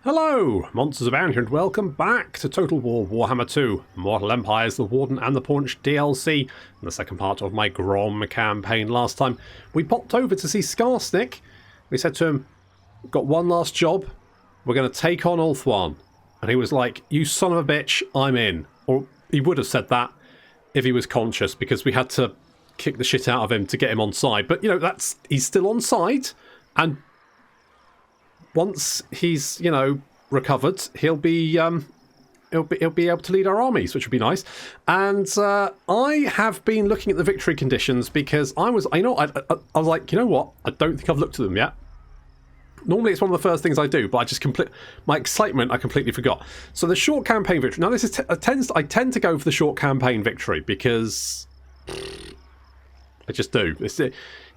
Hello, MonstersAbound here, and welcome back to Total War Warhammer 2, Mortal Empires The Warden and the Paunch DLC, and the second part of my Grom campaign. Last time we popped over to see Skarsnik. We said to him, got one last job, we're going to take on Ulthuan. And he was like, you son of a bitch, I'm in. Or he would have said that if he was conscious, because we had to kick the shit out of him to get him on side. But, you know, he's still on side, and once he's, you know, recovered, he'll be able to lead our armies, which would be nice. And I have been looking at the victory conditions because I was like, you know what? I don't think I've looked at them yet. Normally, it's one of the first things I do, but I just my excitement, I completely forgot. So the short campaign victory. Now, this is I tend to go for the short campaign victory because I just do.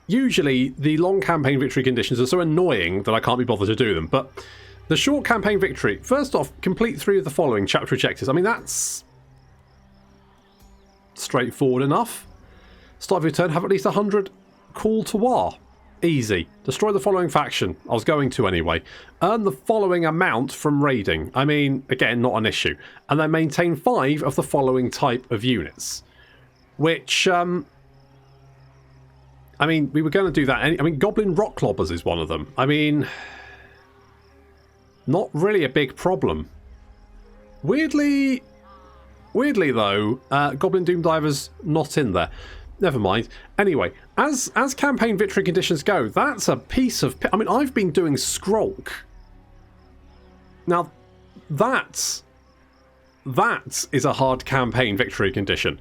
Usually, the long campaign victory conditions are so annoying that I can't be bothered to do them. But the short campaign victory, first off, complete 3 of the following chapter objectives. I mean, that's straightforward enough. Start of your turn, have at least 100 call to war. Easy. Destroy the following faction. I was going to anyway. Earn the following amount from raiding. I mean, again, not an issue. And then maintain 5 of the following type of units. Which, I mean, we were going to do that. I mean, Goblin Rock Clobbers is one of them. I mean, not really a big problem. Weirdly though, Goblin Doom Divers not in there. Never mind. Anyway, as campaign victory conditions go, that's a piece of... I mean, I've been doing Skrolk. Now, that is a hard campaign victory condition.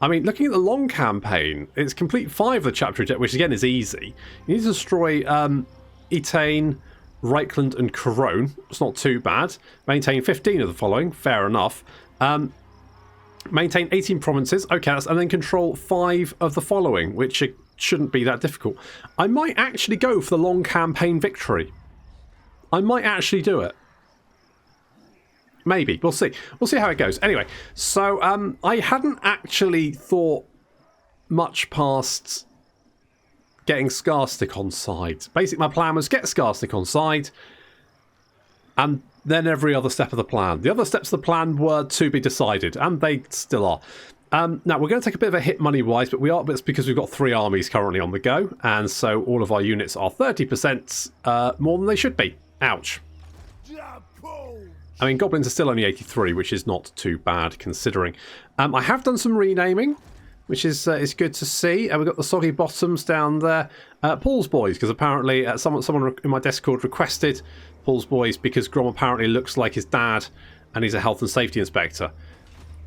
I mean, looking at the long campaign, it's complete 5 of the chapter, which again is easy. You need to destroy Etain, Riekland and Corone. It's not too bad. Maintain 15 of the following. Fair enough. Maintain 18 provinces. Okay, and then control 5 of the following, which shouldn't be that difficult. I might actually go for the long campaign victory. I might actually do it. Maybe. We'll see. We'll see how it goes. Anyway, so I hadn't actually thought much past getting Skarsnik on side. Basically, my plan was get Skarsnik on side, and then every other step of the plan. The other steps of the plan were to be decided, and they still are. Now, we're going to take a bit of a hit money-wise, but it's because we've got 3 armies currently on the go, and so all of our units are 30% more than they should be. Ouch. I mean, Goblins are still only 83, which is not too bad considering. I have done some renaming, which is good to see. We've got the Soggy Bottoms down there. Paul's Boys, because apparently someone in my Discord requested Paul's Boys because Grom apparently looks like his dad and he's a health and safety inspector.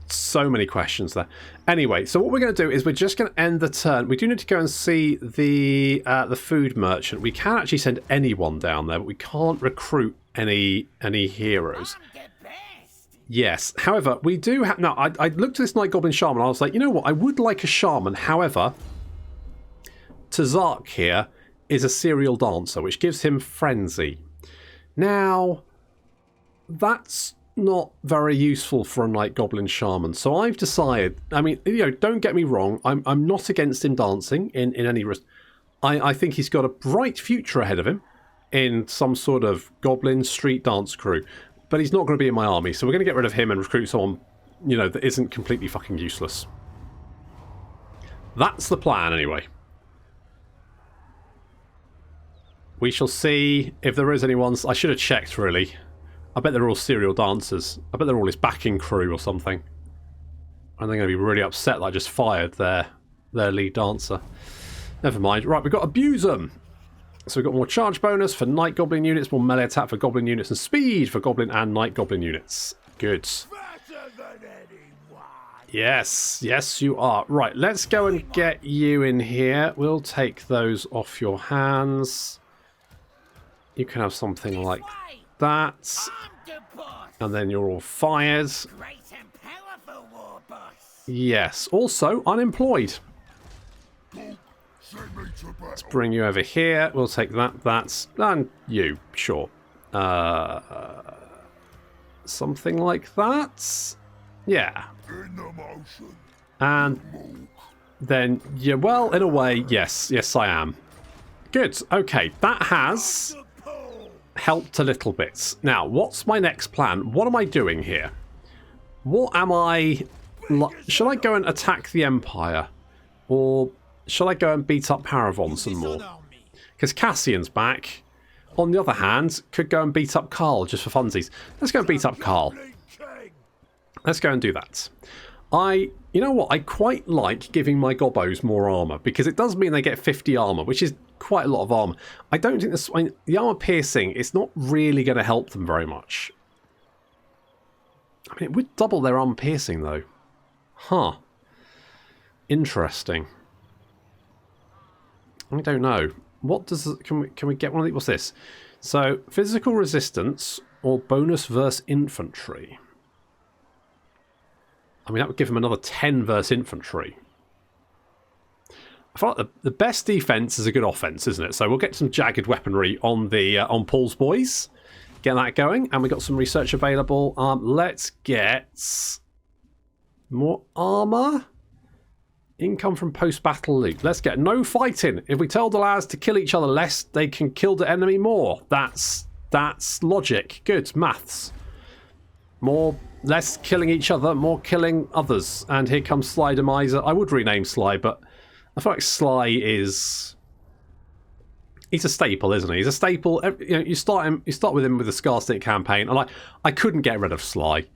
So many questions there. Anyway, so what we're going to do is we're just going to end the turn. We do need to go and see the food merchant. We can actually send anyone down there, but we can't recruit any heroes. Yes. However, we do have... Now, I looked at this Night Goblin Shaman and I was like, you know what? I would like a Shaman. However, Tazark here is a serial dancer, which gives him Frenzy. Now, that's not very useful for a Night Goblin Shaman. So I've decided... I mean, you know, don't get me wrong. I'm not against him dancing in any... I think he's got a bright future ahead of him in some sort of Goblin street dance crew. But he's not going to be in my army, so we're going to get rid of him and recruit someone, you know, that isn't completely fucking useless. That's the plan, anyway. We shall see if there is anyone... I should have checked, really. I bet they're all serial dancers. I bet they're all his backing crew or something. And they're going to be really upset that I just fired their lead dancer. Never mind. Right, we've got Abuse 'em. So we've got more charge bonus for Night Goblin units, more melee attack for Goblin units, and speed for Goblin and Night Goblin units. Good. Yes, yes you are. Right, let's go and get you in here. We'll take those off your hands. You can have something like that. And then you're all fired. Yes, also unemployed. Let's bring you over here. We'll take that. And you, sure. Something like that. Yeah. And then, yeah, well, in a way, yes. Yes, I am. Good. Okay, that has helped a little bit. Now, what's my next plan? What am I doing here? What am I... Should I go and attack the Empire? Or shall I go and beat up Paravon some more? Because Cassian's back. On the other hand, could go and beat up Carl just for funsies. Let's go and beat up Carl. Let's go and do that. You know what? I quite like giving my Gobbos more armour, because it does mean they get 50 armour, which is quite a lot of armour. I don't think the armour piercing, it's not really going to help them very much. I mean, it would double their armour piercing, though. Huh. Interesting. I don't know. What does... Can we get one of these? What's this? So, physical resistance or bonus versus infantry. I mean, that would give them another 10 versus infantry. I feel like the best defense is a good offense, isn't it? So we'll get some jagged weaponry on the on Paul's boys. Get that going. And we got some research available. Let's get more armor. Income from post-battle loot. Let's get no fighting. If we tell the lads to kill each other less, they can kill the enemy more. That's logic. Good. Maths. Less killing each other, more killing others. And here comes Sly Demiser. I would rename Sly, but I feel like Sly is... He's a staple, isn't he? He's a staple. You know, you start with him with the Skarsnik campaign, and I couldn't get rid of Sly.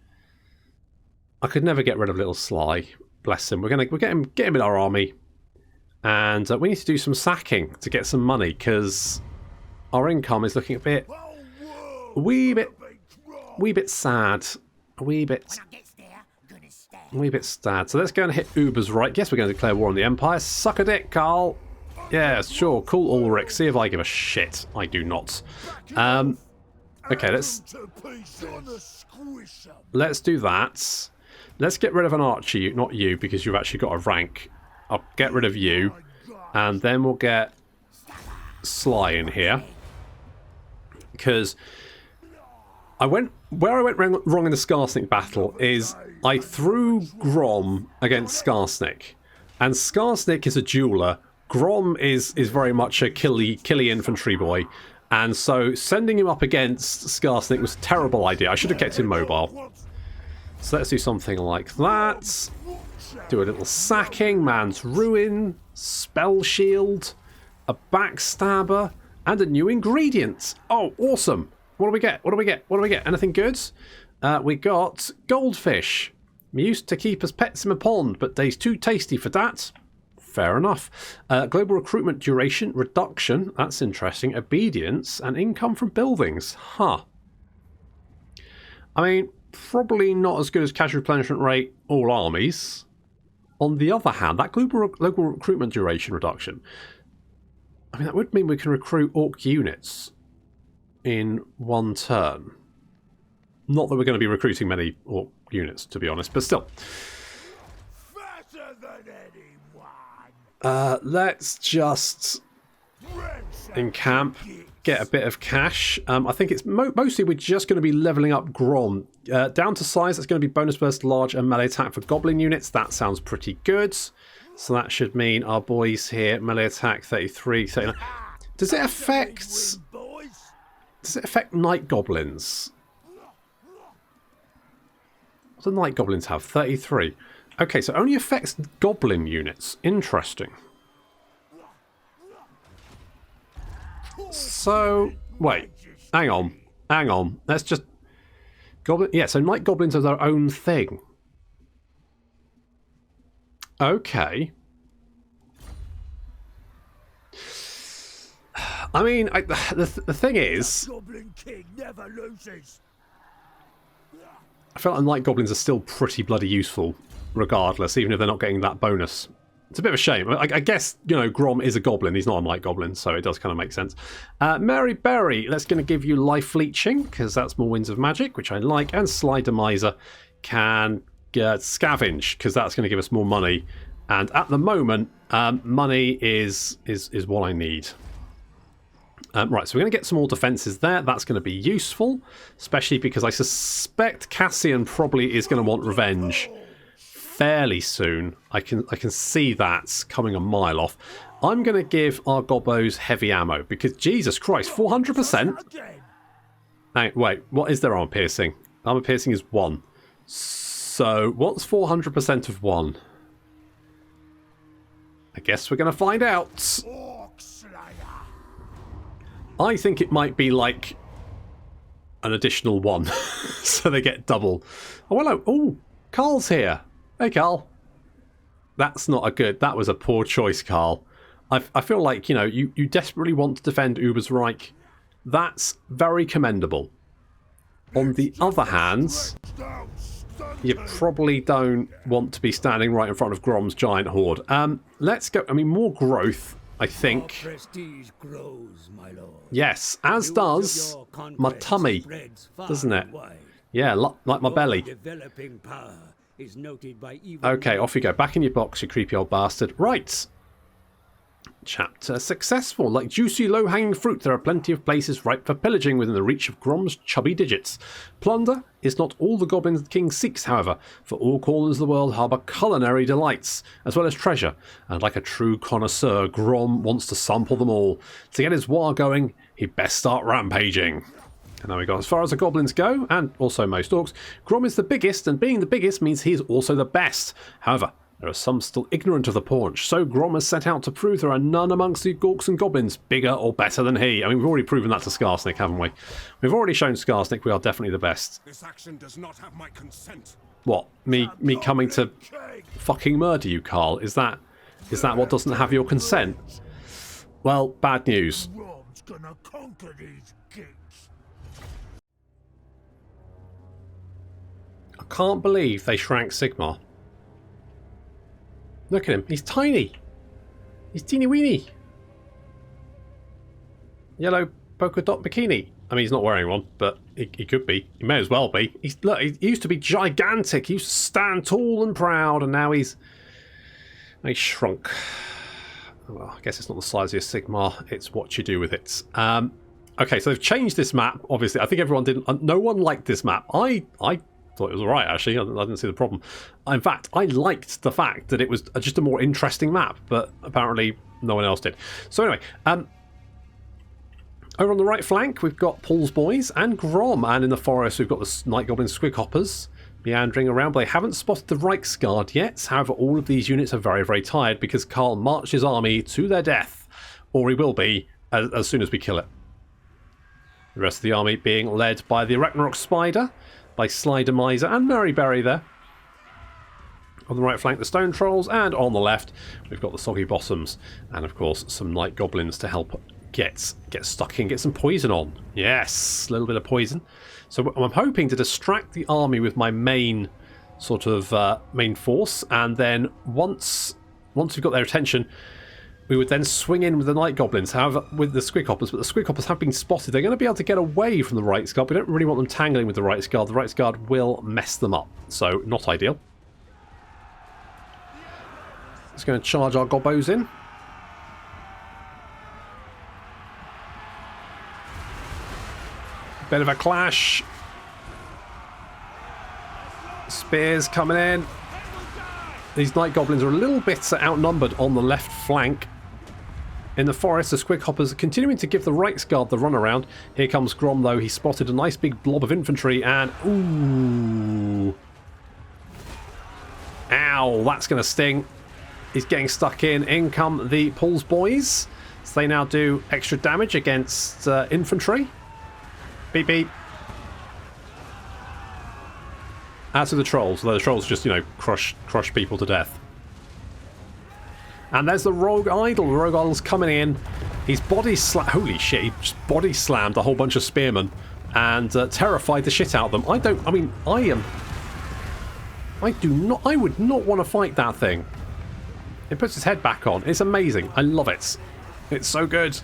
I could never get rid of little Sly. Bless him. We'll get him in our army, and we need to do some sacking to get some money, because our income is looking a wee bit sad. A wee bit sad. So let's go and hit Uber's right. Yes, we're going to declare war on the Empire. Suck a dick, Carl. Yeah, sure. Cool, Ulrich. See if I give a shit. I do not. Okay, let's do that. Let's get rid of an archer. Not you, because you've actually got a rank. I'll get rid of you. And then we'll get Sly in here. Because... Where I went wrong in the Skarsnik battle is I threw Grom against Skarsnik. And Skarsnik is a jeweler. Grom is very much a killy infantry boy. And so sending him up against Skarsnik was a terrible idea. I should have kept him mobile. So let's do something like that. Do a little sacking, man's ruin, spell shield, a backstabber, and a new ingredient. Oh, awesome. What do we get? What do we get? What do we get? Anything good? We got goldfish. We used to keep as pets in a pond, but they's too tasty for that. Fair enough. Global recruitment duration reduction. That's interesting. Obedience and income from buildings. Huh. I mean, probably not as good as cash replenishment rate all armies. On the other hand, that global recruitment duration reduction. I mean, that would mean we can recruit orc units in one turn. Not that we're going to be recruiting many orc units, to be honest, but still. Let's just encamp, get a bit of cash. I think it's mostly we're just going to be leveling up Grom. Down to size, that's going to be bonus burst, large, and melee attack for Goblin units. That sounds pretty good. So that should mean our boys here, melee attack 33, 39. Does it affect Night Goblins? What do Night Goblins have? 33. Okay, so it only affects Goblin units. Interesting. So, wait. Hang on. Let's just... Goblin... Yeah, so Night Goblins are their own thing. Okay. I mean, the thing is... I felt like Night Goblins are still pretty bloody useful, regardless, even if they're not getting that bonus. It's a bit of a shame. I guess, you know, Grom is a goblin. He's not a Night Goblin, so it does kind of make sense. Mary Berry, that's going to give you life leeching, because that's more Winds of Magic, which I like. And Sly Demiser can get scavenge, because that's going to give us more money. And at the moment, money is what I need. Right, so we're going to get some more defences there. That's going to be useful, especially because I suspect Cassian probably is going to want revenge fairly soon. I can see that coming a mile off. I'm going to give our Gobbos heavy ammo because, Jesus Christ, 400%? Wait, what is their armor piercing? Armor piercing is 1. So, what's 400% of 1? I guess we're going to find out. I think it might be like an additional 1. So they get double. Oh, hello. Oh, Carl's here. Hey, Carl. That's not a good... That was a poor choice, Carl. I feel like, you know, you desperately want to defend Uber's Reich. That's very commendable. On the other hand, you probably don't want to be standing right in front of Grom's giant horde. Let's go... I mean, more growth, I think. Prestige grows, my lord. Yes, as does my tummy, doesn't it? Yeah, like my belly. Okay, off you go. Back in your box, you creepy old bastard. Right. Chapter successful. Like juicy low-hanging fruit, there are plenty of places ripe for pillaging within the reach of Grom's chubby digits. Plunder is not all the Goblin King seeks, however, for all corners of the world harbour culinary delights, as well as treasure, and like a true connoisseur, Grom wants to sample them all. To get his war going, he'd best start rampaging. And there we go. As far as the goblins go, and also most orcs, Grom is the biggest, and being the biggest means he is also the best. However, there are some still ignorant of the paunch, so Grom has set out to prove there are none amongst the orcs and goblins bigger or better than he. I mean, we've already proven that to Skarsnik, haven't we? We've already shown Skarsnik we are definitely the best. This action does not have my consent. What? Me coming to fucking murder you, Carl? Is that what doesn't have your consent? Well, bad news. Grom's gonna conquer these gates. I can't believe they shrank Sigmar. Look at him. He's tiny. He's teeny weeny. Yellow polka dot bikini. I mean, he's not wearing one, but he could be. He may as well be. Look, he used to be gigantic. He used to stand tall and proud, and now he's shrunk. Well, I guess it's not the size of your Sigmar. It's what you do with it. Okay, so they've changed this map. Obviously, I think everyone didn't. No one liked this map. I thought it was alright, actually. I didn't see the problem. In fact, I liked the fact that it was just a more interesting map, but apparently no one else did. So anyway, over on the right flank, we've got Paul's boys and Grom, and in the forest we've got the Night Goblin squig hoppers meandering around, but they haven't spotted the Reichsguard yet. However, all of these units are very, very tired because Karl marched his army to their death, or he will be as soon as we kill it. The rest of the army being led by the Ragnarok Spider, by Slider Miser and Mary Berry there. On the right flank, the Stone Trolls, and on the left, we've got the Soggy Bottoms, and of course, some Night Goblins to help get stuck in, get some poison on. Yes, a little bit of poison. So I'm hoping to distract the army with my main sort of main force, and then once we've got their attention, we would then swing in with the Night Goblins, however, with the Squig Hoppers, but the Squig Hoppers have been spotted. They're going to be able to get away from the Reichsguard. We don't really want them tangling with the Reichsguard. The Reichsguard will mess them up, so not ideal. Just going to charge our Gobbos in. Bit of a clash. Spears coming in. These Night Goblins are a little bit outnumbered on the left flank. In the forest, the Squig Hoppers are continuing to give the Reichsguard the runaround. Here comes Grom, though. He spotted a nice big blob of infantry, and... ooh. Ow, that's going to sting. He's getting stuck in. In come the Paul's boys. So they now do extra damage against infantry. Beep, beep. As to the Trolls, although the Trolls just, you know, crush people to death. And there's the Rogue Idol. The Rogue Idol's coming in. He's body slammed. Holy shit, he just body slammed a whole bunch of spearmen and terrified the shit out of them. I would not want to fight that thing. It puts his head back on. It's amazing. I love it. It's so good.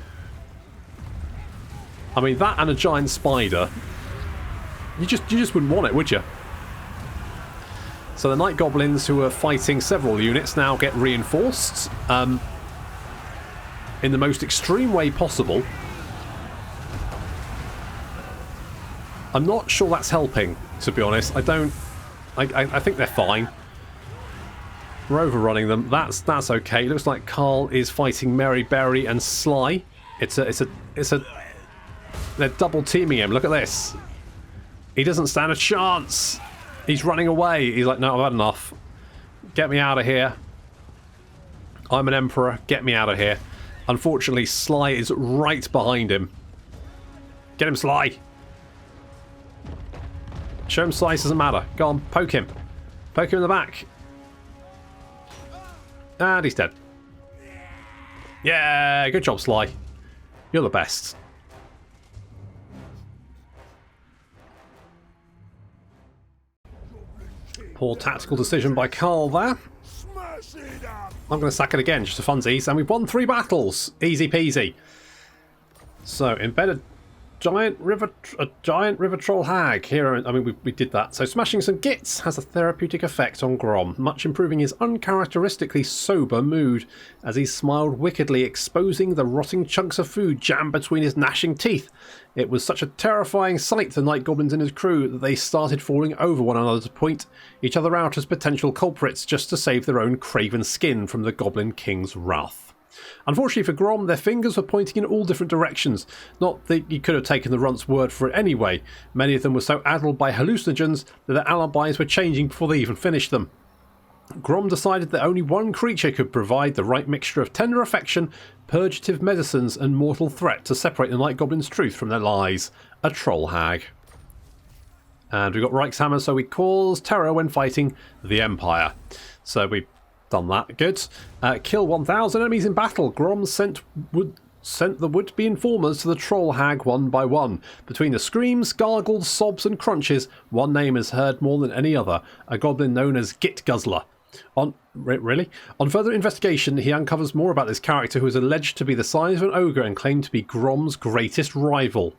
I mean, that and a giant spider. You just wouldn't want it, would you? So the Night Goblins, who are fighting several units, now get reinforced in the most extreme way possible. I'm not sure that's helping, to be honest. I think they're fine. We're overrunning them. That's okay. Looks like Carl is fighting Mary Berry and Sly. It's a They're double teaming him. Look at this. He doesn't stand a chance. He's running away. He's like, no, I've had enough. Get me out of here. I'm an emperor. Get me out of here. Unfortunately, Sly is right behind him. Get him, Sly. Show him Slice doesn't matter. Go on, poke him. Poke him in the back. And he's dead. Yeah, good job, Sly. You're the best. Poor tactical decision by Carl there. I'm going to sack it again, just for funsies. And we've won 3 battles. Easy peasy. So, embedded giant river troll hag. Here, I mean, we did that. So, smashing some gits has a therapeutic effect on Grom, much improving his uncharacteristically sober mood, as he smiled wickedly, exposing the rotting chunks of food jammed between his gnashing teeth. It was such a terrifying sight to the night goblins and his crew that they started falling over one another to point each other out as potential culprits, just to save their own craven skin from the Goblin King's wrath. Unfortunately for Grom, their fingers were pointing in all different directions. Not that he could have taken the runt's word for it anyway. Many of them were so addled by hallucinogens that their alibis were changing before they even finished them. Grom decided that only one creature could provide the right mixture of tender affection, purgative medicines and mortal threat to separate the night goblins' truth from their lies. A troll hag. And we've got Reichshammer, so we cause terror when fighting the Empire. So we've done that. Good. Kill 1,000 enemies in battle. Grom sent the would-be informers to the troll hag one by one. Between the screams, gargles, sobs and crunches, one name is heard more than any other. A goblin known as Git Guzzler. On further investigation, he uncovers more about this character, who is alleged to be the size of an ogre and claimed to be Grom's greatest rival.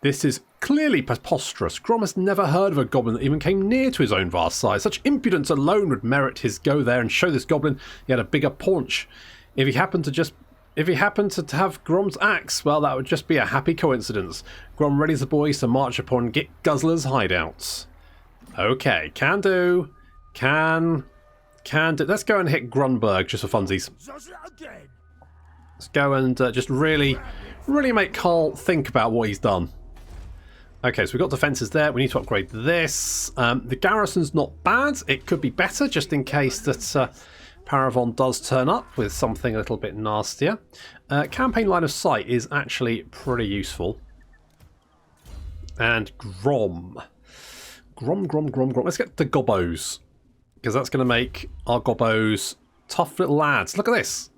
This is clearly preposterous. Grom has never heard of a goblin that even came near to his own vast size. Such impudence alone would merit his go there and show this goblin he had a bigger paunch. If he happened to have Grom's axe, well, that would just be a happy coincidence. Grom readies the boys to march upon Git Guzzler's hideouts. Okay, can do. Can do. Let's go and hit Grunberg just for funsies. Let's go and just really make Carl think about what he's done. Okay, so we've got defences there. We need to upgrade this. The garrison's not bad. It could be better, just in case that Paravon does turn up with something a little bit nastier. Campaign line of sight is actually pretty useful. And Grom. Grom. Let's get the Gobbos, because that's going to make our Gobbos tough little lads. Look at this.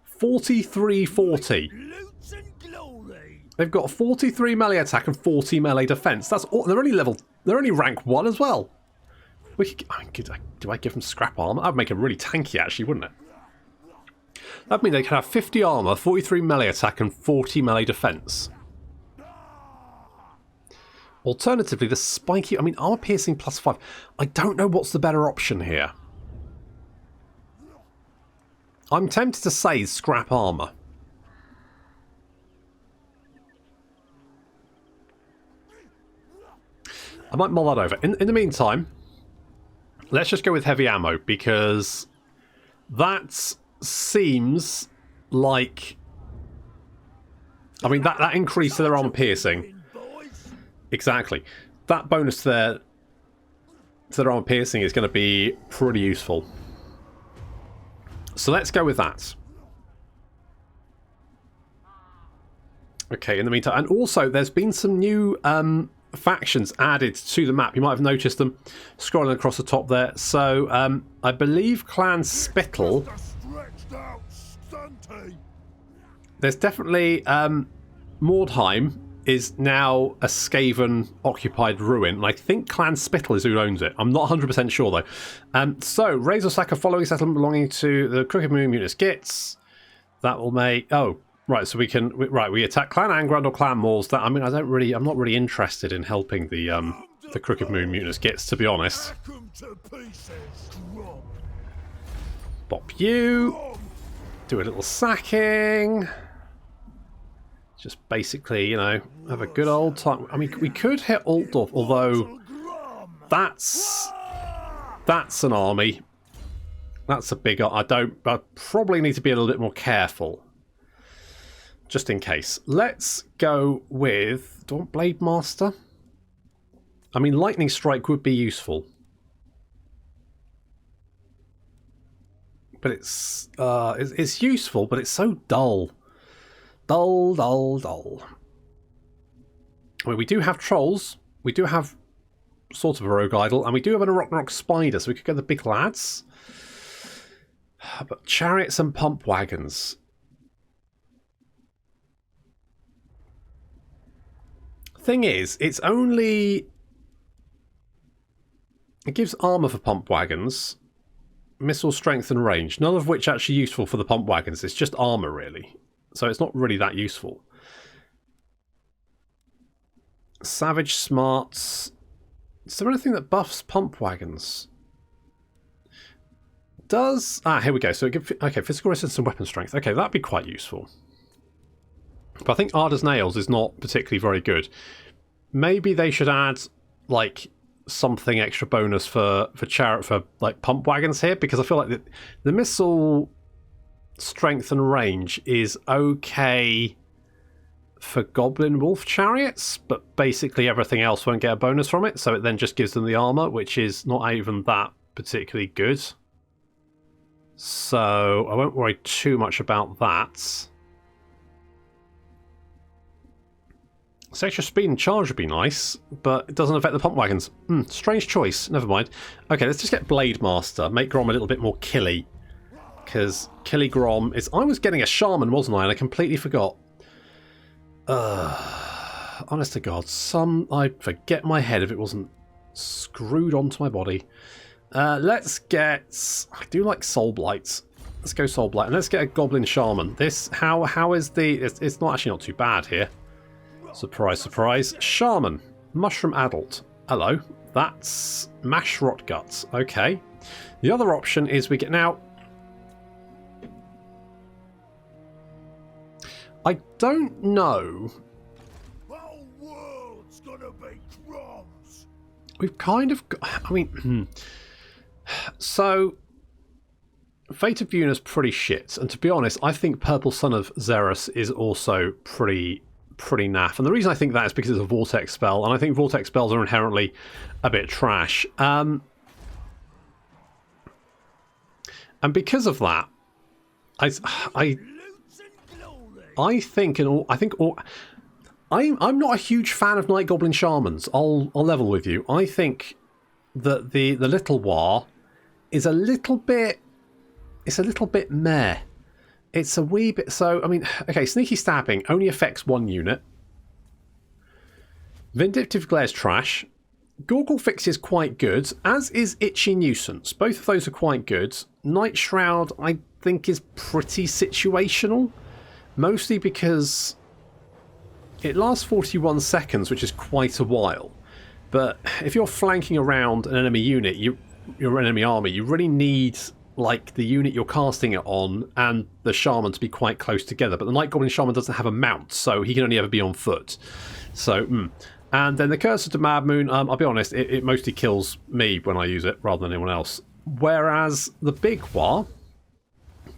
4340. They've got 43 melee attack and 40 melee defense. That's all. They're only rank 1 as well. Do I give them scrap armor? That'd make them really tanky, actually, wouldn't it? That'd mean they could have 50 armor, 43 melee attack, and 40 melee defense. Alternatively, the spiky... I mean, armor piercing +5. I don't know what's the better option here. I'm tempted to say scrap armor. I might mull that over. In the meantime, let's just go with heavy ammo, because that seems like... I mean, that increase to their armor piercing... Exactly. That bonus to their armor piercing is going to be pretty useful. So let's go with that. Okay, in the meantime... And also, there's been some new... factions added to the map. You might have noticed them scrolling across the top there. So I believe Clan Spittle, there's definitely Mordheim is now a Skaven occupied ruin, and I think Clan Spittle is who owns it. I'm not 100% sure though. So Razor Sack, a following settlement belonging to the Crooked Moon Munis Gits. That will make... Oh, right, so we can... Right, we attack Clan Angrand or Clan Moors. That, I mean, I'm not really interested in helping the Crooked Moon Mutinous Gits, to be honest. Bop you. Do a little sacking. Just basically, you know, have a good old time. I mean, we could hit Altdorf, although that's an army. That's a big... I probably need to be a little bit more careful. just in case. Let's go with... Do I want Blade Master? I mean, Lightning Strike would be useful. But it's useful, but it's so dull. Dull, dull, dull. I mean, we do have Trolls. We do have sort of a Rogue Idol. And we do have an Rock Spider, so we could go the big lads. But Chariots and Pump Wagons. Thing is, it's only... It gives armour for Pump Wagons, missile strength and range, none of which are actually useful for the Pump Wagons. It's just armour, really. So it's not really that useful. Savage Smarts. Is there anything that buffs Pump Wagons? Does... Ah, here we go. So it gives... Okay, physical resistance and weapon strength. Okay, that'd be quite useful. But I think Arda's Nails is not particularly very good. Maybe they should add, like, something extra bonus for like Pump Wagons here, because I feel like the missile strength and range is okay for Goblin Wolf Chariots, but basically everything else won't get a bonus from it, so it then just gives them the armor, which is not even that particularly good. So I won't worry too much about that. So extra speed and charge would be nice, but it doesn't affect the Pump Wagons. Strange choice. Never mind. Okay, let's just get Blade Master. Make Grom a little bit more killy. Because killy Grom is... I was getting a Shaman, wasn't I? And I completely forgot. Honest to God. I'd forget my head if it wasn't screwed onto my body. Let's get... I do like Soul Blight. Let's go Soul Blight. And let's get a Goblin Shaman. This... How is the... It's not actually not too bad here. Surprise, surprise. Shaman. Mushroom Adult. Hello. That's Mash Rot Guts. Okay. The other option is we get... Now... I don't know... The whole world's gonna be Groms. We've kind of... I mean... So... Fate of Yuna's pretty shit. And to be honest, I think Purple Son of Xerus is also pretty naff. And the reason I think that is because it's a Vortex spell, and I think Vortex spells are inherently a bit trash. And because of that, I think I'm not a huge fan of Night Goblin Shamans. I'll level with you. I think that the Little War is a little bit... It's a little bit meh. It's a wee bit... So, I mean, okay, Sneaky Stabbing only affects one unit. Vindictive Glare's trash. Gorgle Fix is quite good, as is Itchy Nuisance. Both of those are quite good. Night Shroud, I think, is pretty situational. Mostly because it lasts 41 seconds, which is quite a while. But if you're flanking around an enemy unit, your enemy army, you really need... like the unit you're casting it on and the Shaman to be quite close together. But the Night Goblin Shaman doesn't have a mount, so he can only ever be on foot. So, And then the Curse of the Mad Moon, I'll be honest, it mostly kills me when I use it rather than anyone else. Whereas the Big War,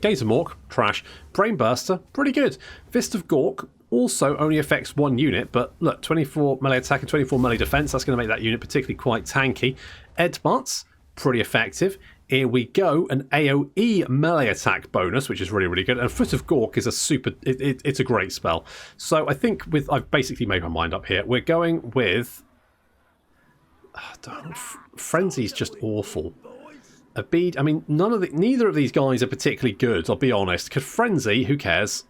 Gaze of Mork, trash. Brain Burster, pretty good. Fist of Gork also only affects one unit, but look, 24 melee attack and 24 melee defense, that's going to make that unit particularly quite tanky. Edbutts, pretty effective. Here we go, an AoE melee attack bonus, which is really, really good. And Foot of Gork is a super... It's a great spell. So I think I've basically made my mind up here. We're going with... Frenzy's just awful. A bead... I mean, neither of these guys are particularly good, I'll be honest. Because Frenzy, who cares?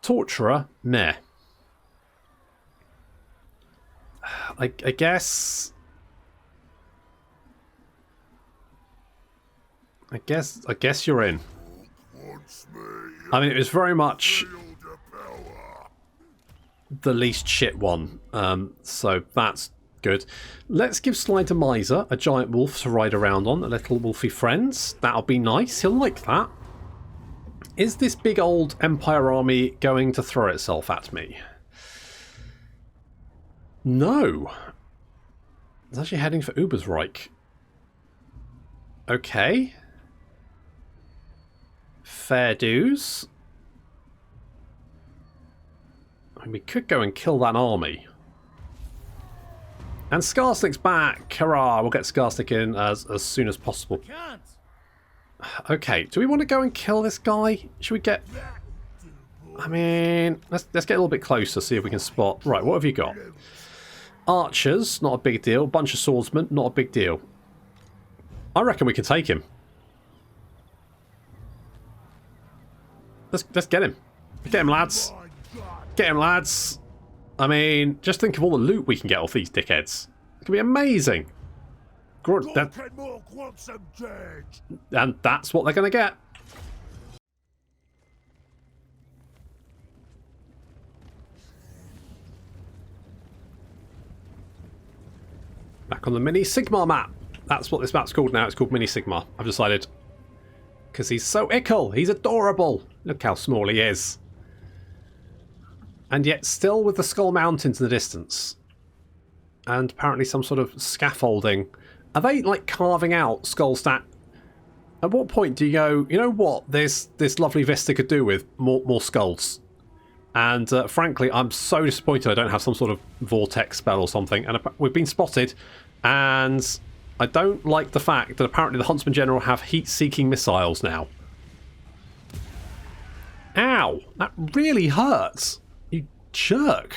Torturer, meh. I guess... I guess you're in. I mean, it was very much the least shit one, so that's good. Let's give Slider Miser a giant wolf to ride around on, a little wolfy friends. That'll be nice. He'll like that. Is this big old Empire army going to throw itself at me? No. It's actually heading for Ubersreich. Okay. Fair dues. I mean, we could go and kill that army. And Skarsnik's back! Hurrah! We'll get Skarsnik in as soon as possible. Okay, do we want to go and kill this guy? Should we get... I mean, let's get a little bit closer, see if we can spot... Right, what have you got? Archers, not a big deal. Bunch of swordsmen, not a big deal. I reckon we can take him. Let's get him. Get him, lads. Get him, lads. I mean, just think of all the loot we can get off these dickheads. It could be amazing. Good. And that's what they're going to get. Back on the Mini Sigmar map. That's what this map's called now. It's called Mini Sigmar. I've decided. Because he's so ickle. He's adorable. Look how small he is. And yet still with the Skull Mountains in the distance. And apparently some sort of scaffolding. Are they like carving out Skullstack? At what point do you go, you know what, this lovely vista could do with more skulls? And frankly, I'm so disappointed I don't have some sort of vortex spell or something. And we've been spotted. And I don't like the fact that apparently the Huntsman General have heat-seeking missiles now. Ow! That really hurts. You jerk.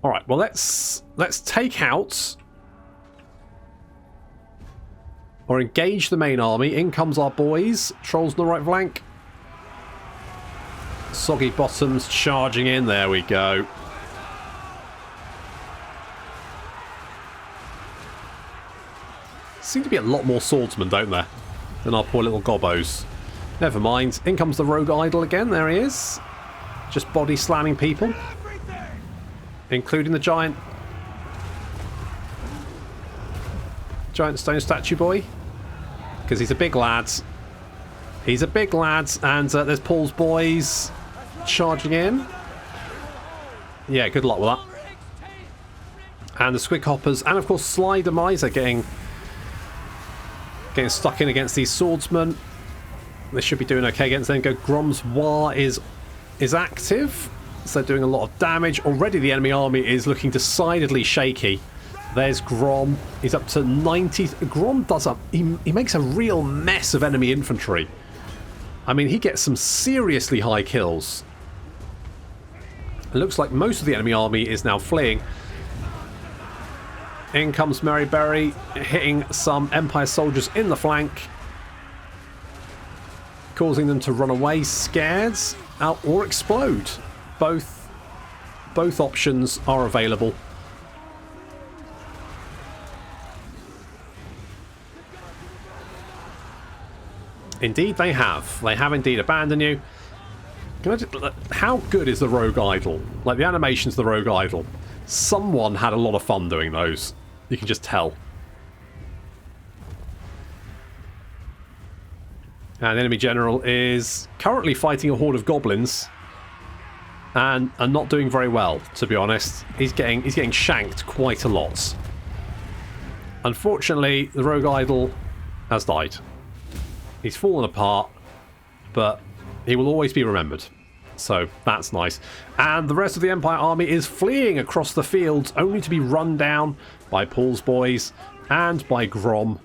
Alright, well let's take out or engage the main army. In comes our boys. Trolls on the right flank. Soggy Bottoms charging in. There we go. Seem to be a lot more swordsmen, don't there, than our poor little gobbos. Never mind. In comes the rogue idol again. There he is. Just body slamming people. Including the giant stone statue boy. Because he's a big lad. He's a big lad. And there's Paul's boys charging in. Yeah, good luck with that. And the Squig Hoppers. And of course Slider Miser getting stuck in against these swordsmen. They should be doing okay against them. Grom's War is active, so doing a lot of damage. Already the enemy army is looking decidedly shaky. There's Grom. He's up to 90. Grom does up. He makes a real mess of enemy infantry. I mean, he gets some seriously high kills. It looks like most of the enemy army is now fleeing. In comes Maryberry, hitting some Empire soldiers in the flank, causing them to run away scared out or explode. Both options are available. Indeed they have. They have indeed abandoned you. How good is the Rogue Idol? Like the animations of the Rogue Idol. Someone had a lot of fun doing those. You can just tell. And the enemy general is currently fighting a horde of goblins. And not doing very well, to be honest. He's getting shanked quite a lot. Unfortunately, the Rogue Idol has died. He's fallen apart, but he will always be remembered. So that's nice. And the rest of the Empire army is fleeing across the fields, only to be run down by Paul's boys and by Grom.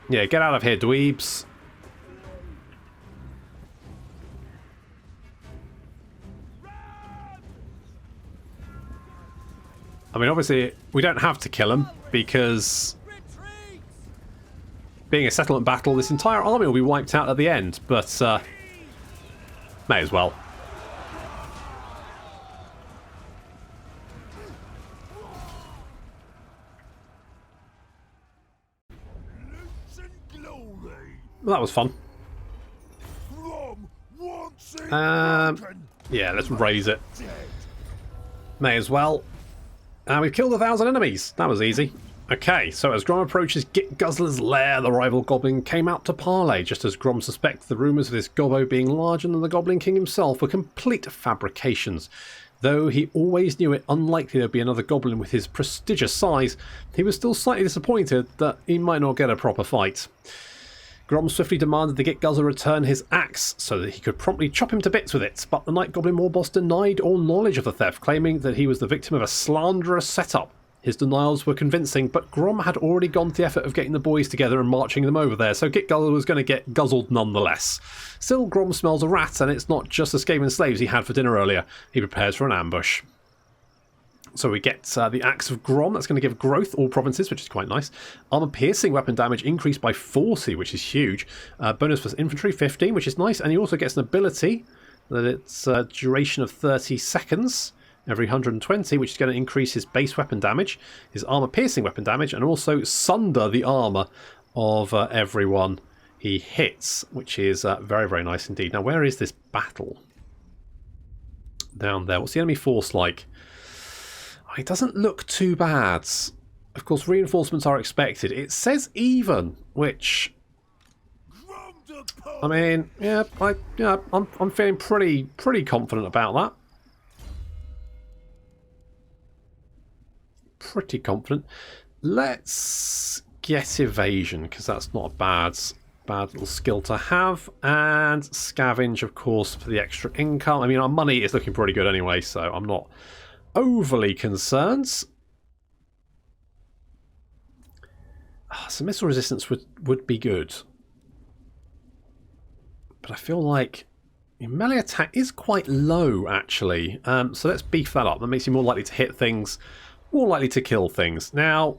Yeah, get out of here, dweebs. I mean, obviously, we don't have to kill him, because being a settlement battle, this entire army will be wiped out at the end, but may as well. Well, that was fun. Yeah, let's raise it. May as well. And we've killed 1,000 enemies. That was easy. Okay, so as Grom approaches Git Guzzler's lair, the rival goblin came out to parley. Just as Grom suspected, the rumours of this gobbo being larger than the Goblin King himself were complete fabrications. Though he always knew it unlikely there'd be another goblin with his prestigious size, he was still slightly disappointed that he might not get a proper fight. Grom swiftly demanded the Git Guzzler return his axe so that he could promptly chop him to bits with it, but the Night Goblin war boss denied all knowledge of the theft, claiming that he was the victim of a slanderous setup. His denials were convincing, but Grom had already gone to the effort of getting the boys together and marching them over there, so Git Guzzler was going to get guzzled nonetheless. Still, Grom smells a rat, and it's not just the Skaven slaves he had for dinner earlier. He prepares for an ambush. So we get the Axe of Grom. That's going to give growth all provinces, which is quite nice. Armor piercing weapon damage increased by 40, which is huge. Bonus for infantry 15, which is nice. And he also gets an ability that it's duration of 30 seconds every 120, which is going to increase his base weapon damage, his armor piercing weapon damage, and also sunder the armor of everyone he hits, which is very, very nice indeed. Now, where is this battle? Down there. What's the enemy force like? It doesn't look too bad. Of course, reinforcements are expected. It says even, which, I mean, yeah, I'm feeling pretty confident about that. Pretty confident. Let's get evasion, because that's not a bad little skill to have, and scavenge, of course, for the extra income. I mean, our money is looking pretty good anyway, so I'm not overly concerned. So missile resistance would be good, but I feel like your melee attack is quite low actually, so let's beef that up. That makes you more likely to hit things, more likely to kill things. Now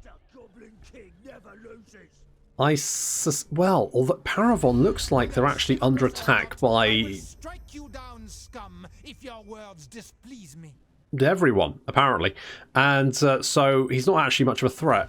The Goblin King never loses. well, although Paravon looks like they're actually under attack by strike you down, scum, if your words displease me. everyone, apparently. And so he's not actually much of a threat.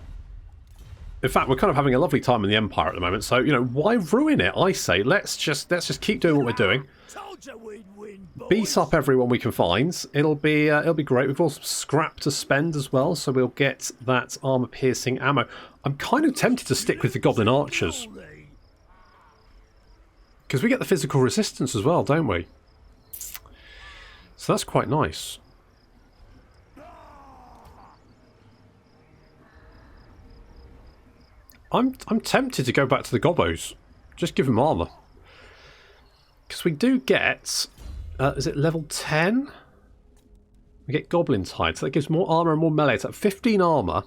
In fact, we're kind of having a lovely time in the Empire at the moment. So, you know, why ruin it? I say, let's just keep doing what we're doing. Told you we'd win, boys. Beat up everyone we can find. It'll be great. We've also scrap to spend as well, so we'll get that armor piercing ammo. I'm kind of tempted to stick with the Goblin Archers, because we get the physical resistance as well, don't we? So that's quite nice. I'm tempted to go back to the Gobbos. Just give them armor. Because we do get... is it level 10? We get Goblin's Hide, so that gives more armor and more melee. It's at 15 armor.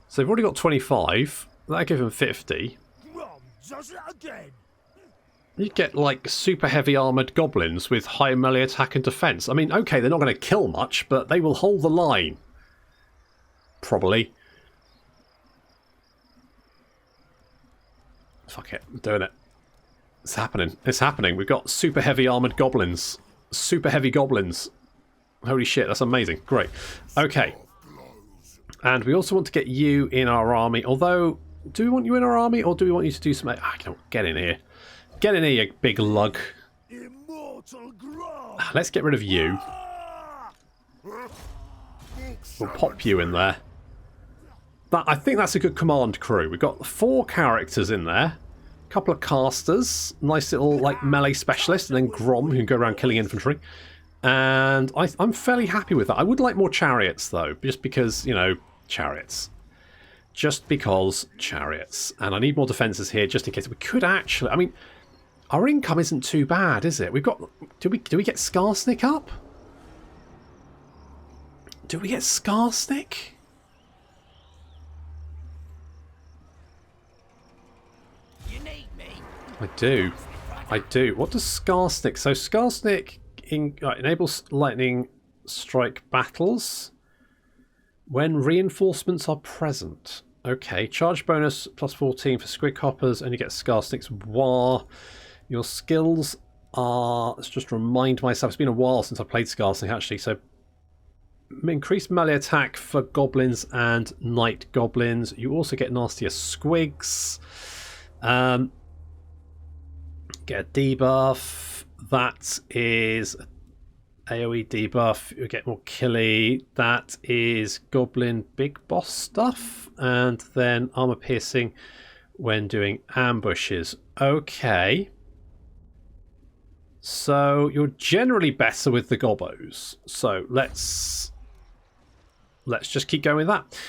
So they've already got 25. That'll give them 50. Grom does it again. You get like super heavy armoured goblins with high melee attack and defence. I mean, okay, they're not going to kill much, but they will hold the line. Probably. Fuck it, I'm doing it. It's happening. It's happening. We've got super heavy armoured goblins. Super heavy goblins. Holy shit, that's amazing. Great. Okay. And we also want to get you in our army. Although, do we want you in our army, or do we want you to do some... get in here. Get in here, you big lug. Immortal Grom. Let's get rid of you. We'll pop you in there. I think that's a good command crew. We've got 4 characters in there. A couple of casters. Nice little like melee specialist. And then Grom, who can go around killing infantry. And I'm fairly happy with that. I would like more chariots, though. Just because, you know, chariots. Just because chariots. And I need more defences here, just in case. We could actually... I mean, our income isn't too bad, is it? We've got... Do we get Skarsnik up? Do we get Skarsnik? I do. I do. What does Skarsnik... So Skarsnik enables lightning strike battles when reinforcements are present. Okay. Charge bonus plus 14 for squig hoppers, and you get Skarsnik's War. Your skills are... Let's just remind myself. It's been a while since I played Skarsnik, actually. So increased melee attack for goblins and night goblins. You also get nastier squigs. Get a debuff. That is AoE debuff. You get more killy. That is Goblin Big Boss stuff. And then armor piercing when doing ambushes. Okay. So you're generally better with the Gobbos. So let's just keep going with that.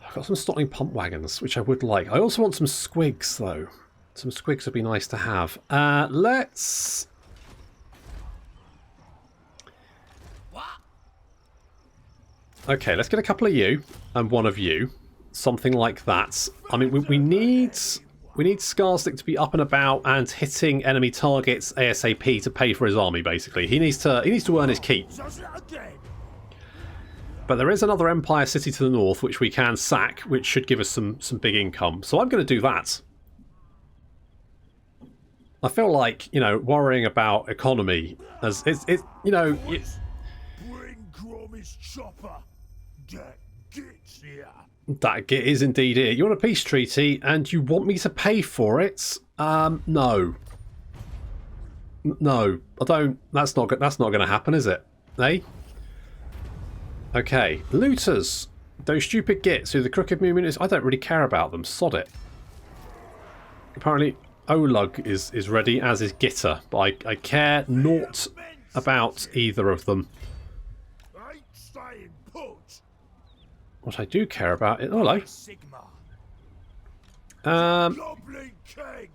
I've got some Stotling pump wagons, which I would like. I also want some squigs, though. Some squigs would be nice to have. Let's... Okay, let's get a couple of you and one of you. Something like that. I mean, we need Scarstick to be up and about and hitting enemy targets ASAP to pay for his army, basically. He needs to earn his keep. But there is another Empire city to the north which we can sack, which should give us some big income. So I'm going to do that. I feel like, you know, worrying about economy as it's you know. Bring Grom's chopper. That gets here. That is indeed it. You want a peace treaty, and you want me to pay for it? No. No, I don't. That's not going to happen, is it? Eh? Okay, looters. Those stupid gits who the crooked movement is. I don't really care about them. Sod it. Apparently, Olug is ready, as is Gitter, but I care naught about either of them. Ain't staying put. What I do care about is... Oh, hello. Goblin King.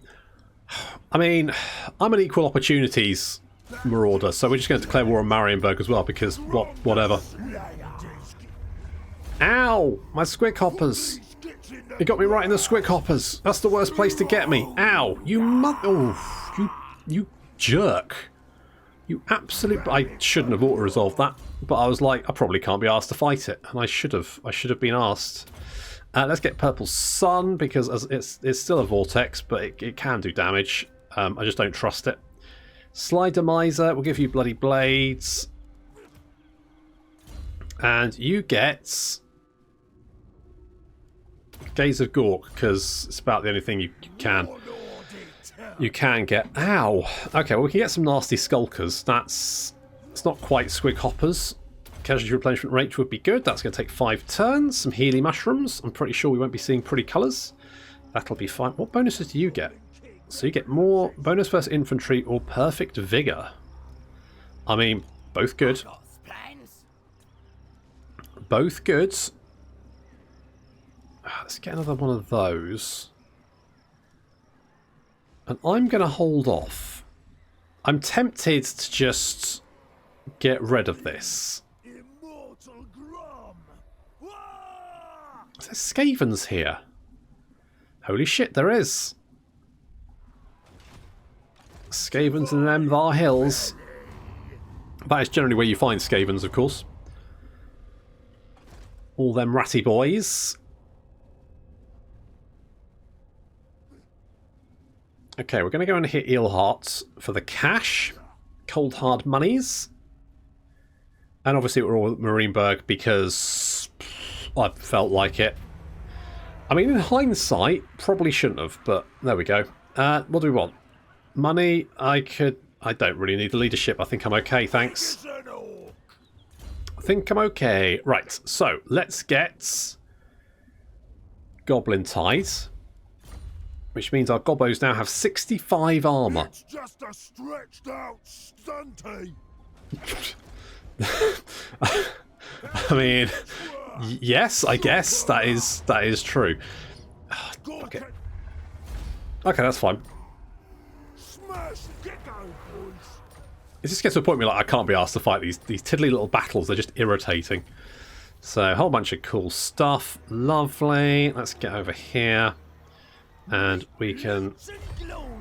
I mean, I'm an equal opportunities marauder, so we're just going to declare war on Marienburg as well, because, whatever. Ow! My squig hoppers! You got me right in the squig hoppers! That's the worst place to get me! Ow! You you jerk! You absolute... I shouldn't have auto-resolved that, but I was like, I probably can't be asked to fight it, and I should have been asked. Let's get Purple Sun, because it's still a vortex, but it can do damage. I just don't trust it. Slider Miser will give you bloody blades. And you get Gaze of Gork, because it's about the only thing you can get. Ow! Okay, well, we can get some nasty skulkers. It's not quite squig hoppers. Casualty replenishment rate would be good. That's going to take 5 turns. Some Healy mushrooms. I'm pretty sure we won't be seeing pretty colours. That'll be fine. What bonuses do you get? So you get more bonus versus infantry or perfect vigour. I mean, both good. Both good. Let's get another one of those. And I'm going to hold off. I'm tempted to just get rid of this. Immortal Grom. There's Skavens here. Holy shit, there is. Skavens and them Var Hills. That is generally where you find Skavens, of course. All them ratty boys. Okay, we're going to go and hit Eelheart for the cash. Cold hard monies. And obviously we're all at Marienburg because I felt like it. I mean, in hindsight, probably shouldn't have, but there we go. What do we want? Money, I don't really need the leadership. I think I'm okay, thanks. I think I'm okay. Right, so let's get Goblin Tide, which means our Gobbos now have 65 armour. It's just a stretched out stunty. I mean, yes, I guess that is true. Okay, that's fine. It just gets to a point where like I can't be asked to fight these tiddly little battles. They're just irritating. So a whole bunch of cool stuff. Lovely. Let's get over here, and we can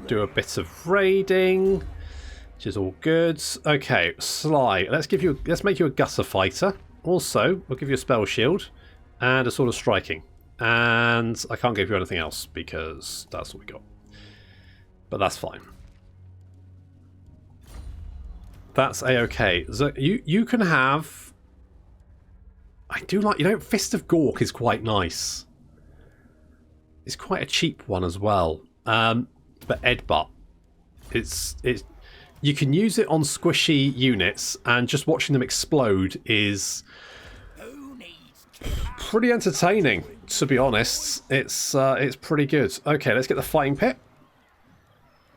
do a bit of raiding, which is all good. Okay, Sly. Let's make you a gutter fighter. Also, we'll give you a spell shield and a sword of striking. And I can't give you anything else because that's what we got. But that's fine. That's a-okay. So you can have... I do like... You know, Fist of Gork is quite nice. It's quite a cheap one as well. But Edbutt. It's you can use it on squishy units, and just watching them explode is pretty entertaining, to be honest. It's pretty good. Okay, let's get the fighting pit.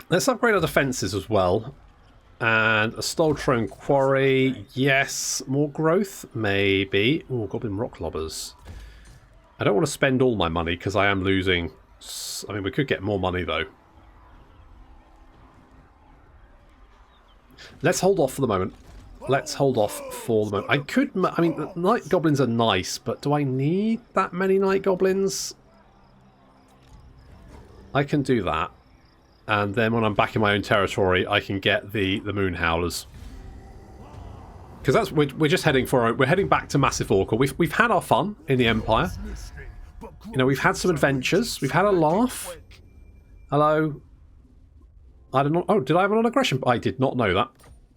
Let's upgrade our defences as well. And a Stoltrone Quarry. Yes. More growth? Maybe. Oh, Goblin Rock Lobbers. I don't want to spend all my money because I am losing... I mean, we could get more money, though. Let's hold off for the moment. Let's hold off for the moment. I could... I mean, night goblins are nice, but do I need that many night goblins? I can do that. And then when I'm back in my own territory, I can get the moon howlers. Because that's we're just heading for... We're heading back to Massive Orca. We've had our fun in the Empire. You know, we've had some adventures. We've had a laugh. Hello. I don't know. Oh, did I have an aggression? I did not know that.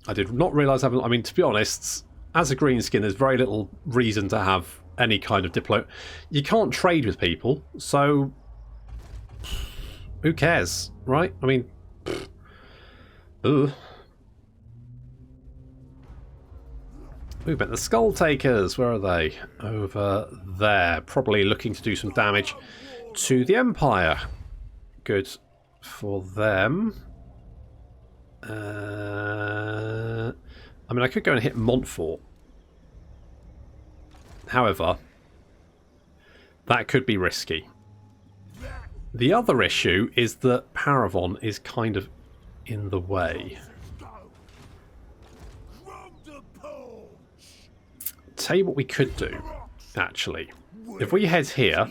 I did not realise I have... I mean, to be honest, as a greenskin, there's very little reason to have any kind of diplo... You can't trade with people, so... Who cares, right? I mean... Ugh. Ooh, but the Skull Takers, where are they? Over there. Probably looking to do some damage to the Empire. Good for them. I mean, I could go and hit Montfort. However, that could be risky. The other issue is that Paravon is kind of in the way. Tell you what we could do, actually. If we head here,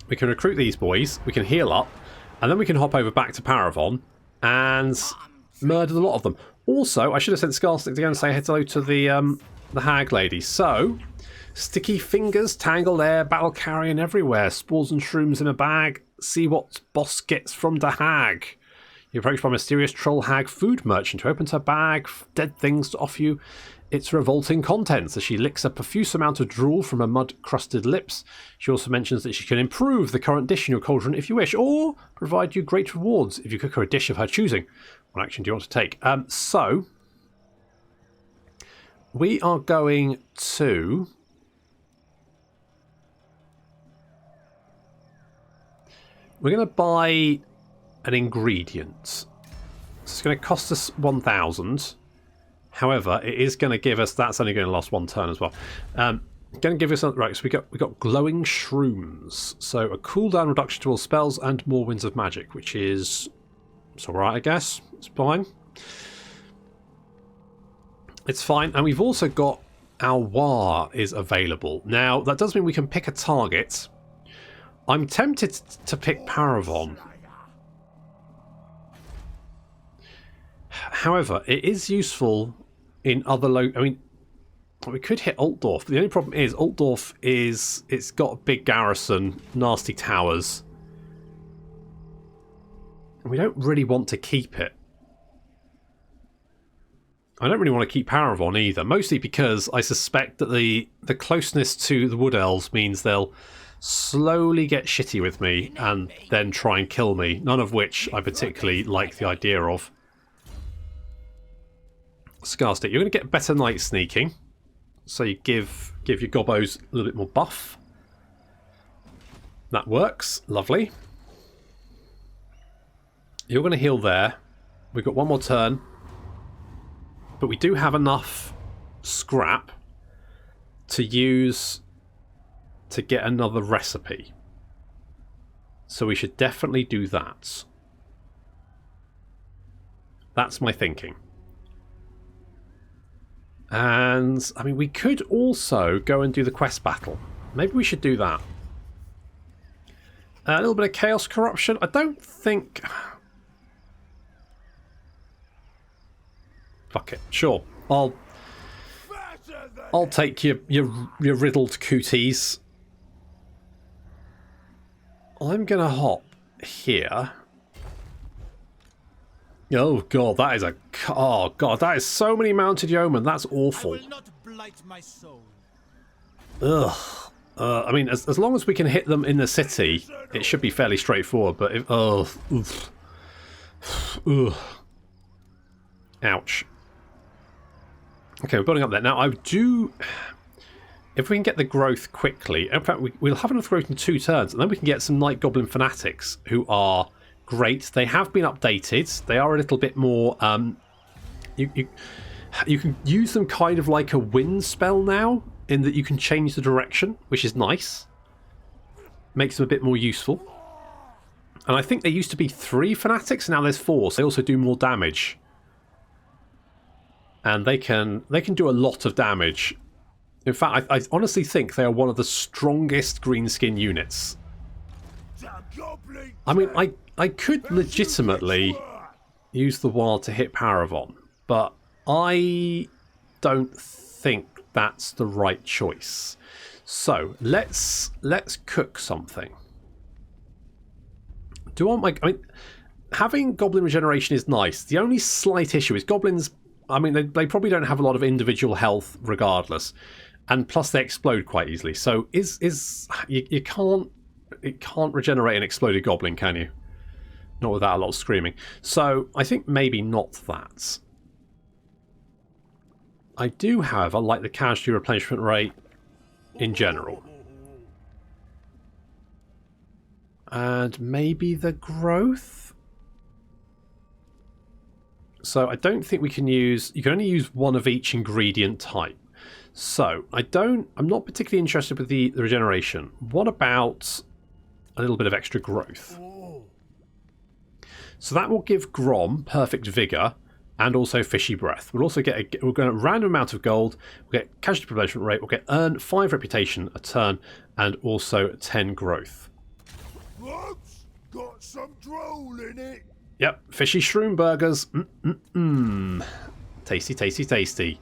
we can recruit these boys, we can heal up, and then we can hop over back to Paravon and murder the lot of them. Also, I should have sent Scarstick to go and say hello to the hag lady. So, sticky fingers, tangled air, battle carrion everywhere, spores and shrooms in a bag. See what boss gets from the hag. You're approached by a mysterious troll hag food merchant who opens her bag, dead things to offer you its revolting contents as she licks a profuse amount of drool from her mud-crusted lips. She also mentions that she can improve the current dish in your cauldron if you wish, or provide you great rewards if you cook her a dish of her choosing. What action do you want to take? So, we are going to... We're going to buy an ingredient. So it's going to cost us 1,000. However, it is going to give us... That's only going to last one turn as well. Going to give us... Right, so we got glowing shrooms. So a cooldown reduction to all spells and more winds of magic, which is... It's alright, I guess. It's fine. It's fine. And we've also got... Our War is available. Now, that does mean we can pick a target. I'm tempted to pick Paravon. However, it is useful in other I mean, we could hit Altdorf, but the only problem is Altdorf is... It's got a big garrison, nasty towers. And we don't really want to keep it. I don't really want to keep Paravon either, mostly because I suspect that the closeness to the Wood Elves means they'll slowly get shitty with me and then try and kill me, none of which I particularly like the idea of. Scarstick, you're going to get better night sneaking, so you give your gobbos a little bit more buff. That works, lovely. You're going to heal there. We've got one more turn, but we do have enough scrap to use to get another recipe, so we should definitely do that. That's my thinking. And, I mean, we could also go and do the quest battle. Maybe we should do that. A little bit of chaos corruption. I don't think... Fuck it. Sure. I'll take your riddled cooties. I'm going to hop here. Oh god, that is a... Oh god, that is so many mounted yeomen. That's awful. I will not blight my soul. Ugh. I mean, as long as we can hit them in the city, it should be fairly straightforward. But if... Oh. Oof. Ugh. Ouch. Okay, we're building up there. Now, I do... If we can get the growth quickly... In fact, we'll have enough growth in 2 turns. And then we can get some Night Goblin Fanatics, who are... great. They have been updated. They are a little bit more... You can use them kind of like a wind spell now, in that you can change the direction, which is nice. makes them a bit more useful. And I think there used to be 3 Fanatics, now there's 4, so they also do more damage. And they can do a lot of damage. In fact, I honestly think they are one of the strongest greenskin units. I mean, I could legitimately use the Wild to hit Paravon, but I don't think that's the right choice. So let's cook something. I mean, having Goblin regeneration is nice. The only slight issue is Goblins, I mean, they probably don't have a lot of individual health regardless. And plus they explode quite easily. So you can't regenerate an exploded Goblin, can you? Not without a lot of screaming. So I think maybe not that. I do, however, like the casualty replenishment rate in general. And maybe the growth? So I don't think we can use... You can only use one of each ingredient type. So I'm not particularly interested with the regeneration. What about a little bit of extra growth? So that will give Grom perfect vigor and also fishy breath. We'll also get we'll get a random amount of gold. We'll get casualty prevention rate. We'll get earn 5 reputation a turn and also 10 growth. Whoops, got some droll in it. Yep, fishy shroom burgers. Tasty, tasty, tasty.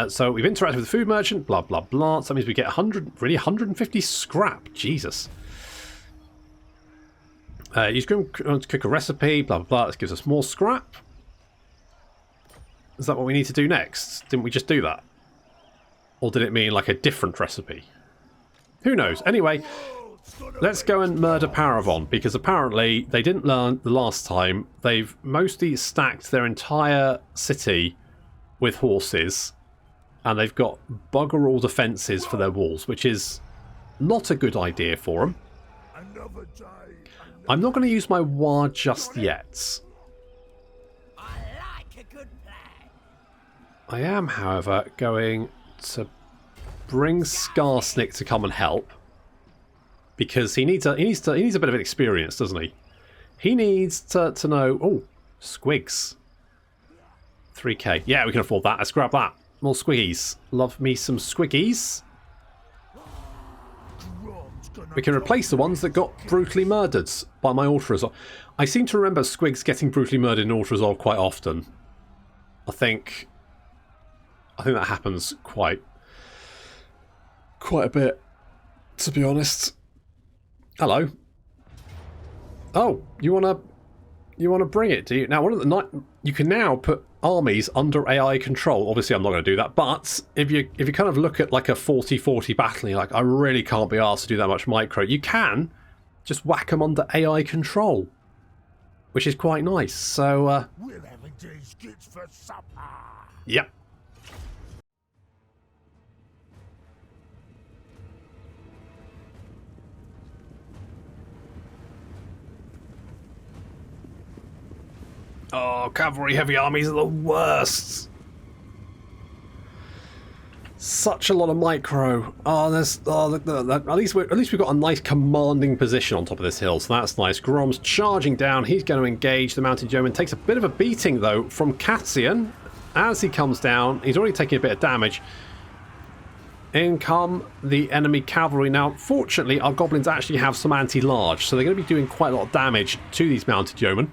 So we've interacted with the food merchant, blah, blah, blah. So that means we get 150 scrap. Jesus. Use Grim to cook a recipe, blah, blah, blah. This gives us more scrap. Is that what we need to do next? Didn't we just do that? Or did it mean like a different recipe? Who knows? Anyway, let's go and murder Paravon, because apparently they didn't learn the last time. They've mostly stacked their entire city with horses, and they've got bugger all defences for their walls, which is not a good idea for them. I'm not going to use my war just yet. I am, however, going to bring Skarsnik to come and help, because he needs a bit of an experience, doesn't he? He needs to know. Oh, squigs. 3k. Yeah, we can afford that. Let's grab that. More squiggies. Love me some squiggies. We can replace the ones that got brutally murdered by my auto-resolve. I seem to remember squigs getting brutally murdered in auto-resolve quite often. I think that happens quite a bit, to be honest. Hello. Oh, you wanna bring it, do you? Now, one of the you can now put armies under AI control. Obviously, I'm not going to do that. But if you kind of look at like a 40-40 battle, and you're like, I really can't be asked to do that much micro. You can just whack them under AI control, which is quite nice. So, We're having these skits for supper. Yep. Oh, cavalry heavy armies are the worst. Such a lot of micro. Oh, at least we've got a nice commanding position on top of this hill, so that's nice. Grom's charging down. He's going to engage the mounted yeoman. Takes a bit of a beating though from Cassian as he comes down. He's already taking a bit of damage. In come the enemy cavalry. Now, fortunately, our goblins actually have some anti-large, so they're going to be doing quite a lot of damage to these mounted yeomen.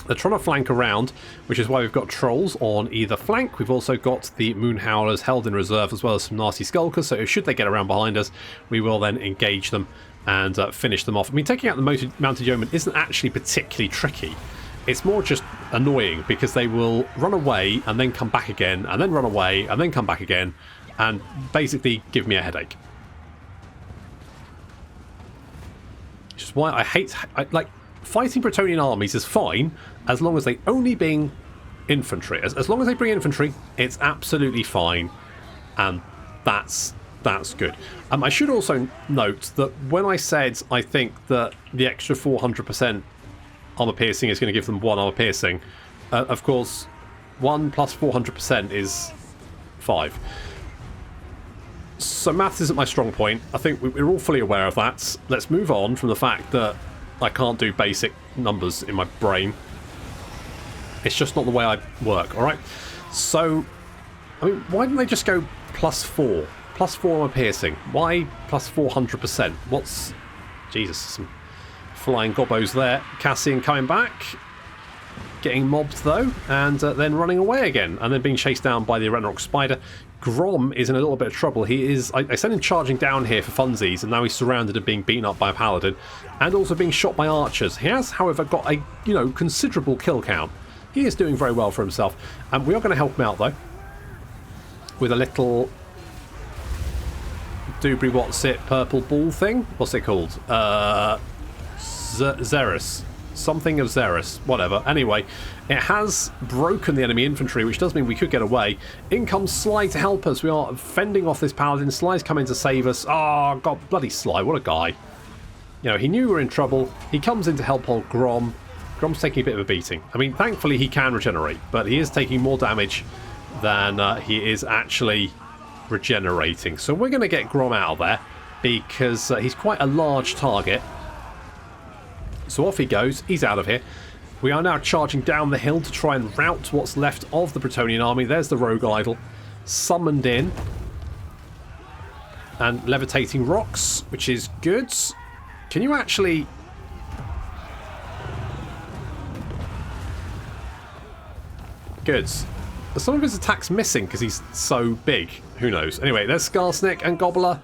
They're trying to flank around, which is why we've got trolls on either flank. We've also got the moon howlers held in reserve, as well as some nasty skulkers. So should they get around behind us, we will then engage them and finish them off. I mean, taking out the mounted yeoman isn't actually particularly tricky. It's more just annoying, because they will run away and then come back again, and then run away and then come back again, and basically give me a headache. Which is why I hate... Fighting Bretonnian armies is fine as long as they only bring infantry. As long as they bring infantry, it's absolutely fine, and that's good. I should also note that when I said I think that the extra 400% armor piercing is going to give them 1 armor piercing, of course, 1 plus 400% is 5. So maths isn't my strong point. I think we're all fully aware of that. Let's move on from the fact that I can't do basic numbers in my brain. It's just not the way I work, alright? So, I mean, why didn't they just go +4? +4 on my piercing. Why plus 400%? What's... Jesus, some flying gobbos there. Cassian coming back. Getting mobbed, though. And then running away again. And then being chased down by the Rebanner Spider. Grom is in a little bit of trouble. He is... I sent him charging down here for funsies, and now he's surrounded and being beaten up by a paladin. And also being shot by archers. He has, however, got a, considerable kill count. He is doing very well for himself. And we are going to help him out, though. With a little... Doobry what's it, purple ball thing? What's it called? Xeris. Something of Xeris. Whatever. Anyway, it has broken the enemy infantry, which does mean we could get away. In comes Sly to help us. We are fending off this paladin. Sly's coming to save us. Oh, God, bloody Sly. What a guy. He knew we were in trouble. He comes in to help old Grom. Grom's taking a bit of a beating. I mean, thankfully he can regenerate, but he is taking more damage than he is actually regenerating. So we're going to get Grom out of there because he's quite a large target. So off he goes. He's out of here. We are now charging down the hill to try and rout what's left of the Bretonnian army. There's the rogue idol summoned in. And levitating rocks, which is good. Can you actually... Good. Some of his attacks missing because he's so big. Who knows? Anyway, there's Skarsnik and Gobbler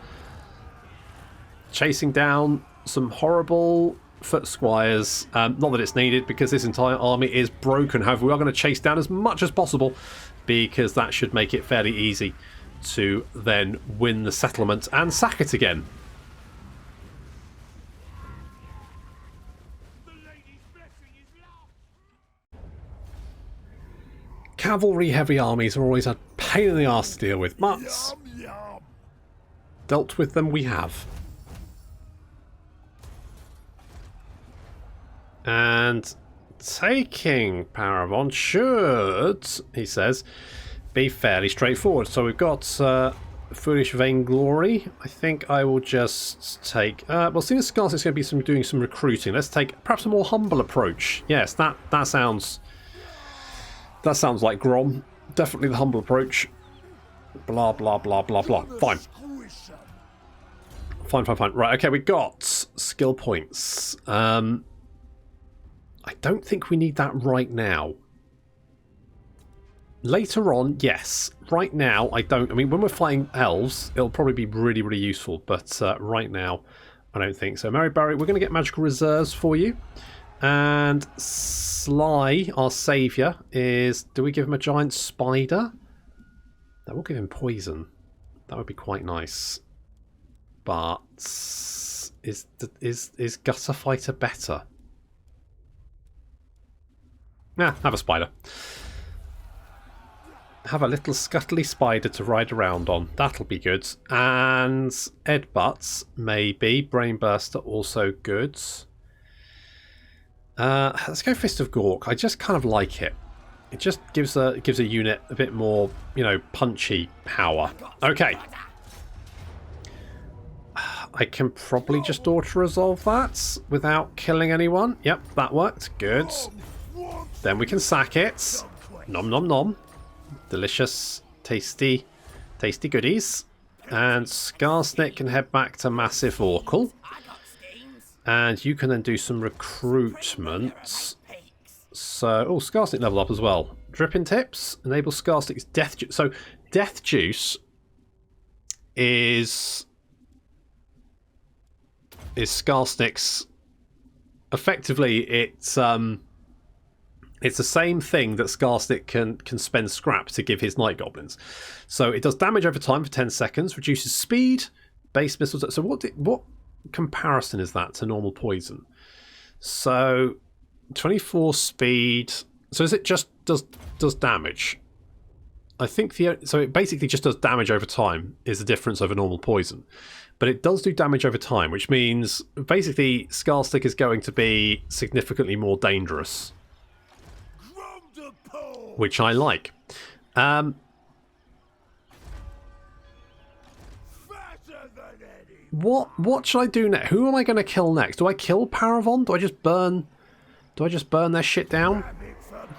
chasing down some horrible foot squires. Not that it's needed because this entire army is broken. However, we are going to chase down as much as possible because that should make it fairly easy to then win the settlement and sack it again. Cavalry heavy armies are always a pain in the arse to deal with, but dealt with them we have. And taking Paravon should, he says, be fairly straightforward. So we've got Foolish Vainglory. I think I will just take... well, seeing as Scar's is going to be doing some recruiting, let's take perhaps a more humble approach. Yes, that sounds... That sounds like Grom. Definitely the humble approach. Blah, blah, blah, blah, blah. Fine. Fine. Right, okay, we got skill points. I don't think we need that right now. Later on, yes. Right now, I don't. I mean, when we're fighting elves, it'll probably be really, really useful. But right now, I don't think so. Mary Barry, we're going to get magical reserves for you. And Sly, our saviour, is... Do we give him a giant spider? That will give him poison. That would be quite nice. But is Gutter Fighter better? Nah, have a spider. Have a little scuttly spider to ride around on. That'll be good. And Edbutts, maybe. Brainburster, also good. Let's go Fist of Gork. I just kind of like it. It just gives a unit a bit more, punchy power. Okay. I can probably just auto-resolve that without killing anyone. Yep, that worked. Good. Then we can sack it. Nom nom nom. Delicious, tasty, tasty goodies. And Skarsnik can head back to Massive Orcal. And you can then do some recruitment. So, oh, Skarsnik level up as well. Dripping tips. Enable Skarsnik's death juice. So, death juice is Skarsnik's... Effectively, it's the same thing that Skarsnik can spend scrap to give his night goblins. So it does damage over time for 10 seconds, reduces speed, base missiles. So what comparison is that to normal poison? So 24 speed. So is it just does damage? I think so it basically just does damage over time is the difference over normal poison. But it does do damage over time, which means basically Skarsnik is going to be significantly more dangerous. Which I like. What should I do next? Who am I going to kill next? Do I kill Paravon? Do I just burn their shit down?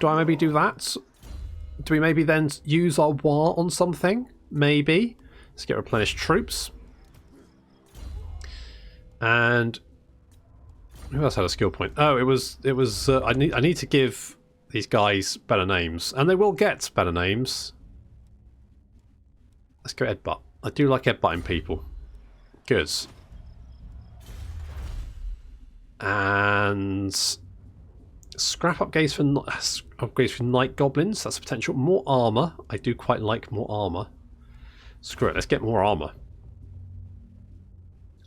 Do I maybe do that? Do we maybe then use our war on something? Maybe. Let's get replenished troops. And who else had a skill point? Oh, it was. I need to give these guys better names, and they will get better names. Let's go Edbutt. I do like headbutting people. Good. And scrap upgrades for Night Goblins. That's a potential. More armor. I do quite like more armor. Screw it. Let's get more armor.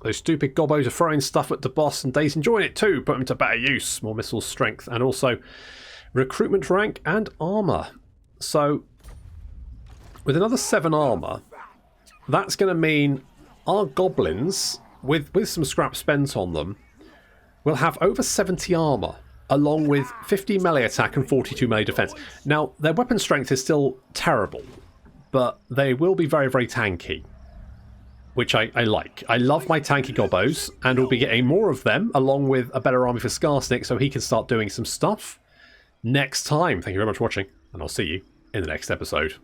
Those stupid gobbos are throwing stuff at the boss, and Dave's enjoying it too. Put them to better use. More missile strength, and also recruitment rank and armor. So with another 7 armor, that's going to mean our goblins, with some scrap spent on them, will have over 70 armor, along with 50 melee attack and 42 melee defense. Now, their weapon strength is still terrible, but they will be very, very tanky, which I like. I love my tanky gobbos, and we'll be getting more of them, along with a better army for Skarsnik, so he can start doing some stuff next time. Thank you very much for watching, and I'll see you in the next episode.